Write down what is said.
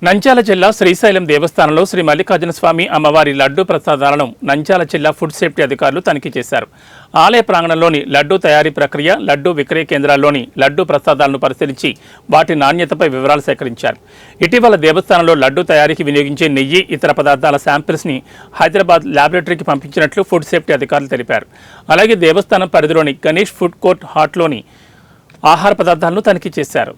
నంద్యాల జిల్లా శ్రీశైలం దేవస్థానంలో శ్రీ మల్లికార్జున స్వామి అమ్మవారి లడ్డూ ప్రసాదాలను నంద్యాల జిల్లా ఫుడ్ సేఫ్టీ అధికారులు తనిఖీ చేశారు. ఆలయ ప్రాంగణంలోని లడ్డూ తయారీ ప్రక్రియ, లడ్డూ విక్రయ కేంద్రాల్లోని లడ్డూ ప్రసాదాలను పరిశీలించి వాటి నాణ్యతపై వివరాలు సేకరించారు. ఇటీవల దేవస్థానంలో లడ్డూ తయారీకి వినియోగించే నెయ్యి, ఇతర పదార్థాల శాంపిల్స్ని హైదరాబాద్ ల్యాబొరేటరీకి పంపించినట్లు ఫుడ్ సేఫ్టీ అధికారులు తెలిపారు. అలాగే దేవస్థానం పరిధిలోని గణేష్ ఫుడ్ కోర్ట్ హాట్లోని ఆహార పదార్థాలను తనిఖీ చేశారు.